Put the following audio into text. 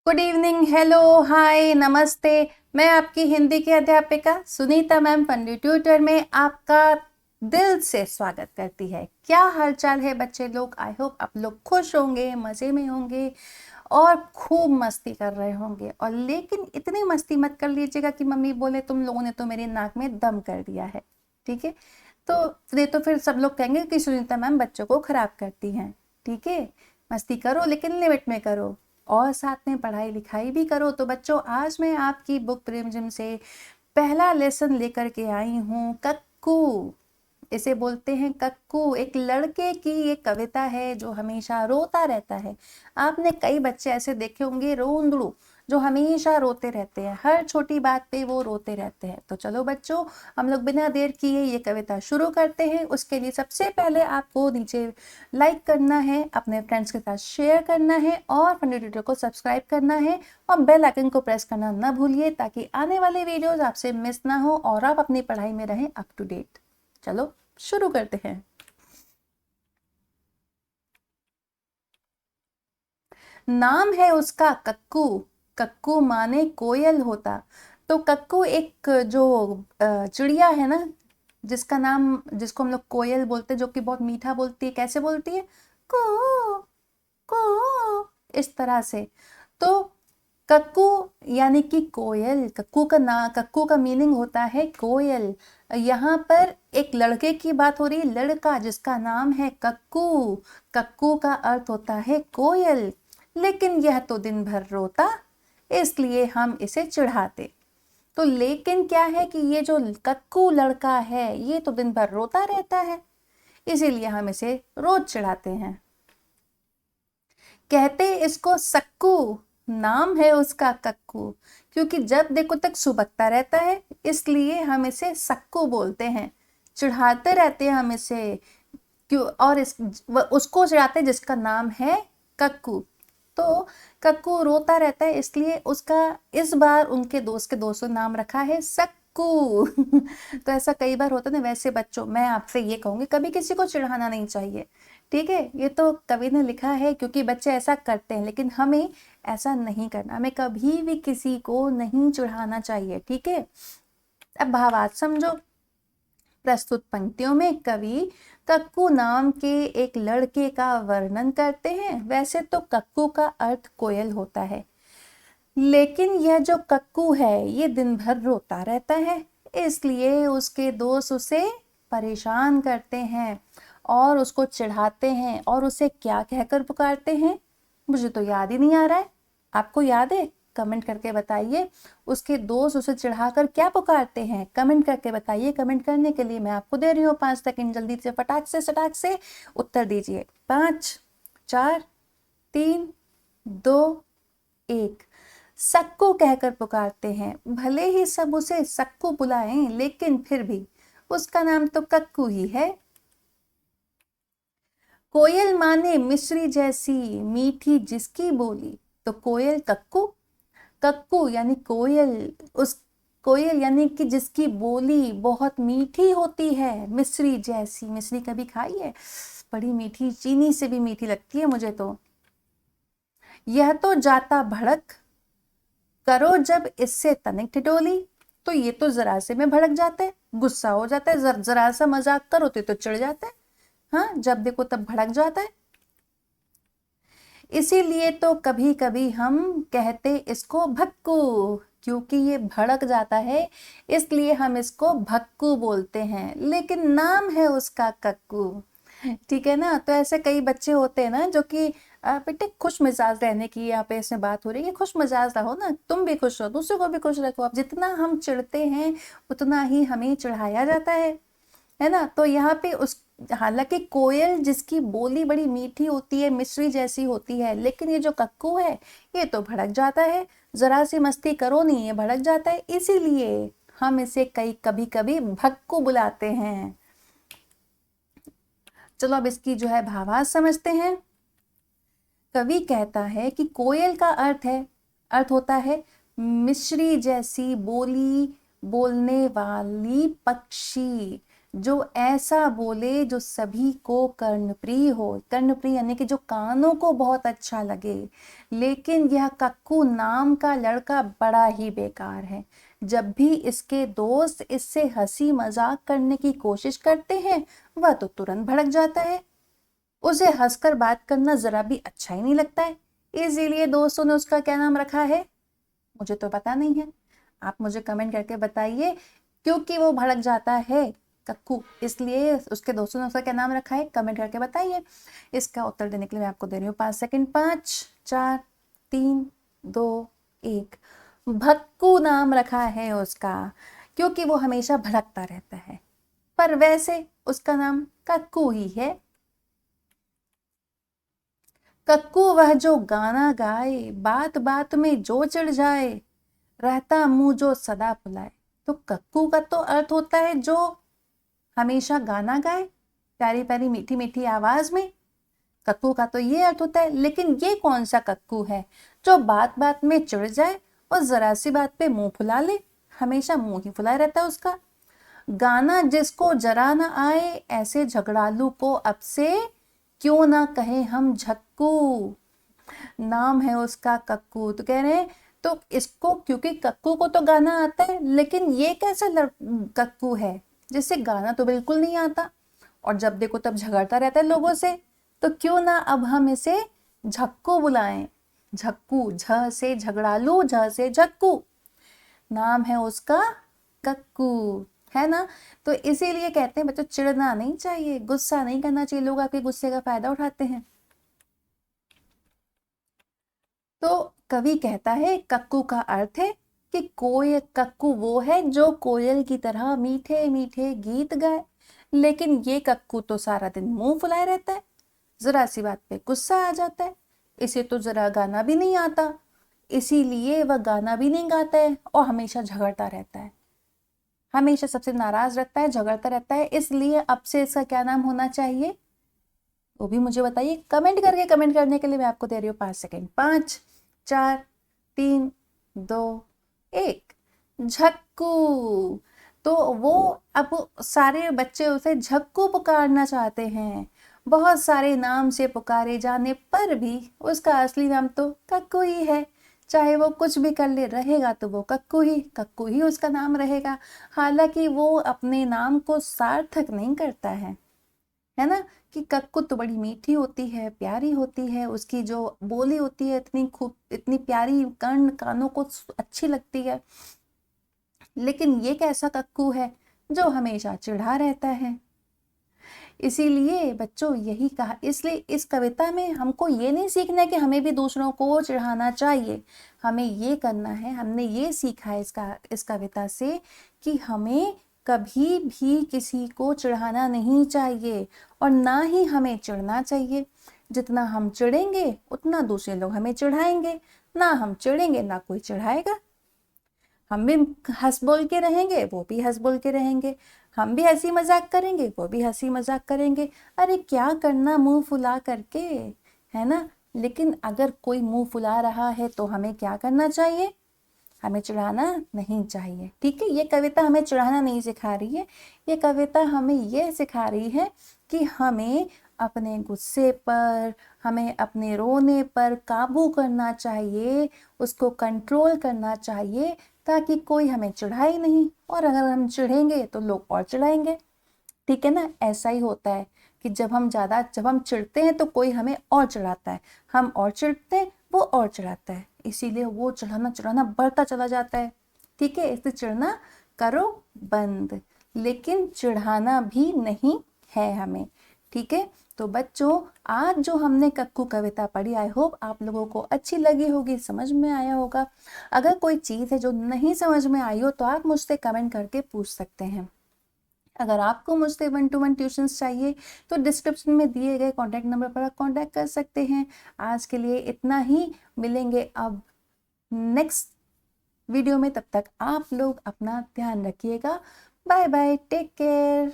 Good evening, hello, हाय, नमस्ते। मैं आपकी हिंदी की अध्यापिका सुनीता मैम फंडी ट्यूटर में आपका दिल से स्वागत करती है। क्या हालचाल है बच्चे लोग? आई होप आप लोग खुश होंगे, मज़े में होंगे और खूब मस्ती कर रहे होंगे। और लेकिन इतनी मस्ती मत कर लीजिएगा कि मम्मी बोले तुम लोगों ने तो मेरे नाक में दम कर दिया है। ठीक है, तो नहीं तो फिर सब लोग कहेंगे कि सुनीता मैम बच्चों को खराब करती हैं। ठीक है, मस्ती करो लेकिन लिमिट में करो और साथ में पढ़ाई लिखाई भी करो। तो बच्चों, आज मैं आपकी बुक प्रेम जिम से पहला लेसन लेकर के आई हूँ, कक्कू। इसे बोलते हैं कक्कू। एक लड़के की ये कविता है जो हमेशा रोता रहता है। आपने कई बच्चे ऐसे देखे होंगे रोंदड़ू, जो हमेशा रोते रहते हैं, हर छोटी बात पे वो रोते रहते हैं। तो चलो बच्चों, हम लोग बिना देर किए ये कविता शुरू करते हैं। उसके लिए सबसे पहले आपको नीचे लाइक करना है, अपने फ्रेंड्स के साथ शेयर करना है और फंडी ट्यूटर को सब्सक्राइब करना है और बेल आइकन को प्रेस करना ना भूलिए, ताकि आने वाले वीडियोस आपसे मिस ना हो और आप अपनी पढ़ाई में रहें अप टू डेट। चलो शुरू करते हैं। नाम है उसका कक्कू, कक्कू माने कोयल होता। तो कक्कू एक जो चिड़िया है ना, जिसका नाम, जिसको हम लोग कोयल बोलते हैं, जो कि बहुत मीठा बोलती है। कैसे बोलती है? को को, इस तरह से। तो कक्कू यानी कि कोयल। कक्कू का मीनिंग होता है कोयल। यहाँ पर एक लड़के की बात हो रही है, लड़का जिसका नाम है कक्कू। कक्कू का अर्थ होता है कोयल। लेकिन यह तो दिन भर रोता, इसलिए हम इसे चिढ़ाते। तो लेकिन क्या है कि ये जो कक्कू लड़का है ये तो दिन भर रोता रहता है, इसीलिए हम इसे रोज चिढ़ाते हैं। कहते इसको सक्कू, नाम है उसका कक्कू, क्योंकि जब देखो तक सुबकता रहता है, इसलिए हम इसे सक्कू बोलते हैं। चिढ़ाते रहते हैं हम इसे, क्यों? और उसको चिढ़ाते जिसका नाम है कक्कू। तो कक्कू रोता रहता है, इसलिए उसका इस बार उनके दोस्त के दोस्तों नाम रखा है सक्कू। तो ऐसा कई बार होता है ना। वैसे बच्चों, मैं आपसे ये कहूंगी, कभी किसी को चिढ़ाना नहीं चाहिए। ठीक है, ये तो कवि ने लिखा है क्योंकि बच्चे ऐसा करते हैं, लेकिन हमें ऐसा नहीं करना। हमें कभी भी किसी को नहीं चिढ़ाना चाहिए। ठीक है, अब भावार्थ समझो। प्रस्तुत पंक्तियों में कवि कक्कू नाम के एक लड़के का वर्णन करते हैं। वैसे तो कक्कू का अर्थ कोयल होता है, लेकिन यह जो कक्कू है ये दिन भर रोता रहता है, इसलिए उसके दोस्त उसे परेशान करते हैं और उसको चिढ़ाते हैं। और उसे क्या कहकर पुकारते हैं, मुझे तो याद ही नहीं आ रहा है। आपको याद है? कमेंट करके बताइए। उसके दोस्त उसे चिढ़ाकर क्या पुकारते हैं, कमेंट करके बताइए। कमेंट करने के लिए मैं आपको दे रही हूँ 5 सेकंड। जल्दी से फटाक से उत्तर दीजिए। 5, 4, 3, 2, 1। सक्कू कहकर पुकारते हैं। भले ही सब उसे सक्कू बुलाएं, लेकिन फिर भी उसका नाम तो कक्कू ही है। कोयल माने मिश्री जैसी मीठी जिसकी बोली। तो कोयल कक्कू, कक्कू यानी कोयल, उस कोयल यानी कि जिसकी बोली बहुत मीठी होती है, मिश्री जैसी। मिश्री कभी खाई है? बड़ी मीठी, चीनी से भी मीठी लगती है मुझे तो। यह तो जाता भड़क, करो जब इससे तनिक ठिठोली। तो ये तो जरा से में भड़क जाता है, गुस्सा हो जाता है। जरा सा मजाक करो तो चिढ़ जाता है। हाँ, जब देखो तब भड़क जाता है। इसीलिए तो कभी कभी हम कहते इसको भक्कू, क्योंकि ये भड़क जाता है, इसलिए हम इसको भक्कू बोलते हैं। लेकिन नाम है उसका कक्कू। ठीक है ना। तो ऐसे कई बच्चे होते हैं ना जो कि बेटे खुश मिजाज रहने की यहाँ पे इसमें बात हो रही है। खुश मिजाज रहो ना, तुम भी खुश रहो, दूसरे को भी खुश रखो। अब जितना हम चिढ़ते हैं उतना ही हमें चिढ़ाया जाता है ना। तो यहाँ पे उस, हालांकि कोयल जिसकी बोली बड़ी मीठी होती है, मिश्री जैसी होती है, लेकिन ये जो कक्कू है ये तो भड़क जाता है। जरा सी मस्ती करो नहीं ये भड़क जाता है, इसीलिए हम इसे कभी कभी भक्कू बुलाते हैं। चलो अब इसकी जो है भावार्थ समझते हैं। कवि कहता है कि कोयल का अर्थ होता है मिश्री जैसी बोली बोलने वाली पक्षी। जो ऐसा बोले जो सभी को कर्णप्रिय हो। कर्णप्रिय यानी कि जो कानों को बहुत अच्छा लगे। लेकिन यह कक्कू नाम का लड़का बड़ा ही बेकार है। जब भी इसके दोस्त इससे हंसी मजाक करने की कोशिश करते हैं वह तो तुरंत भड़क जाता है। उसे हंसकर बात करना जरा भी अच्छा ही नहीं लगता है। इसीलिए दोस्तों ने उसका क्या नाम रखा है, मुझे तो पता नहीं है, आप मुझे कमेंट करके बताइए। क्योंकि वो भड़क जाता है कक्कू, इसलिए उसके दोस्तों ने उसका क्या नाम रखा है, कमेंट करके बताइए। इसका उत्तर देने के लिए मैं आपको दे रही हूँ 5 सेकंड। 5 4 3 2 1। भक्कू नाम रखा है उसका, क्योंकि वो हमेशा भड़कता रहता है। पर वैसे उसका नाम कक्कू ही है। कक्कू वह जो गाना गाए, बात बात में जो चिढ़ जाए, रहता मुंह जो सदा फुलाए। तो कक्कू का तो अर्थ होता है जो हमेशा गाना गाए, प्यारी प्यारी मीठी मीठी आवाज में। कक्कू का तो ये अर्थ होता है। लेकिन ये कौन सा कक्कू है जो बात बात में चिढ़ जाए और जरा सी बात पे मुंह फुला ले, हमेशा मुंह ही फुलाए रहता है उसका। गाना जिसको जरा ना आए, ऐसे झगड़ालू को अब से क्यों ना कहे हम झक्कू। नाम है उसका कक्कू। तो कह रहे हैं तो इसको, क्योंकि कक्कू को तो गाना आता है, लेकिन ये कैसा कक्कू है जिससे गाना तो बिल्कुल नहीं आता और जब देखो तब झगड़ता रहता है लोगों से। तो क्यों ना अब हम इसे झक्कू बुलाएं। झक्कू, झ से झगड़ालू, झ से झक्कू। नाम है उसका कक्कू, है ना। तो इसीलिए कहते हैं बच्चों चिढ़ना नहीं चाहिए, गुस्सा नहीं करना चाहिए। लोग आपके गुस्से का फायदा उठाते हैं। तो कवि कहता है कक्कू का अर्थ है कि कोई कक्कू वो है जो कोयल की तरह मीठे मीठे गीत गाए। लेकिन ये कक्कू तो सारा दिन मुंह फुलाए रहता है, जरा सी बात पे गुस्सा आ जाता है। इसे तो जरा गाना भी नहीं आता, इसीलिए वह गाना भी नहीं गाता है और हमेशा झगड़ता रहता है। हमेशा सबसे नाराज रहता है, झगड़ता रहता है। इसलिए अब से इसका क्या नाम होना चाहिए वो भी मुझे बताइए कमेंट करके। कमेंट करने के लिए मैं आपको दे रही हूँ 5 सेकंड। 5 4 3 2 1। झक्कू। तो वो अब सारे बच्चे उसे झक्कू पुकारना चाहते हैं। बहुत सारे नाम से पुकारे जाने पर भी उसका असली नाम तो कक्कू ही है। चाहे वो कुछ भी कर ले, रहेगा तो वो कक्कू ही उसका नाम रहेगा। हालांकि वो अपने नाम को सार्थक नहीं करता है ना। कि कक्कू तो बड़ी मीठी होती है, प्यारी होती है, उसकी जो बोली होती है इतनी खूब, इतनी प्यारी, कानों को अच्छी लगती है। लेकिन ये कैसा कक्कू है जो हमेशा चिढ़ा रहता है। इसीलिए बच्चों यही कहा, इसलिए इस कविता में हमको ये नहीं सीखना है कि हमें भी दूसरों को चिढ़ाना चाहिए। हमें ये करना है, हमने ये सीखा है इस कविता से कि हमें कभी भी किसी को चिढ़ाना नहीं चाहिए और ना ही हमें चिढ़ना चाहिए। जितना हम चिढ़ेंगे उतना दूसरे लोग हमें चिढ़ाएंगे, ना हम चिढ़ेंगे ना कोई चिढ़ाएगा। हम भी हंस बोल के रहेंगे, वो भी हंस बोल के रहेंगे। हम भी हंसी मजाक करेंगे, वो भी हंसी मजाक करेंगे। अरे क्या करना मुंह फुला करके, है ना। लेकिन अगर कोई मुंह फुला रहा है तो हमें क्या करना चाहिए, हमें चिढ़ाना नहीं चाहिए। ठीक है, ये कविता हमें चिढ़ाना नहीं सिखा रही है। ये कविता हमें ये सिखा रही है कि हमें अपने गुस्से पर, हमें अपने रोने पर काबू करना चाहिए, उसको कंट्रोल करना चाहिए, ताकि कोई हमें चिढ़ाए नहीं। और अगर हम चिढ़ेंगे तो लोग और चिढ़ाएंगे। ठीक है ना। ऐसा ही होता है कि जब हम चिढ़ते हैं तो कोई हमें और चिढ़ाता है, हम और चिढ़ते हैं वो और चिढ़ाता है। इसीलिए वो चिढ़ाना बढ़ता चला जाता है। ठीक है, इससे चिढ़ना करो बंद, लेकिन चिढ़ाना भी नहीं है हमें। ठीक है। तो बच्चों आज जो हमने कक्कू कविता पढ़ी, आई होप आप लोगों को अच्छी लगी होगी, समझ में आया होगा। अगर कोई चीज़ है जो नहीं समझ में आई हो तो आप मुझसे कमेंट करके पूछ सकते हैं। अगर आपको मुझसे 1-to-1 ट्यूशंस चाहिए तो डिस्क्रिप्शन में दिए गए कॉन्टैक्ट नंबर पर आप कॉन्टैक्ट कर सकते हैं। आज के लिए इतना ही, मिलेंगे अब नेक्स्ट वीडियो में। तब तक आप लोग अपना ध्यान रखिएगा। Bye bye, take care.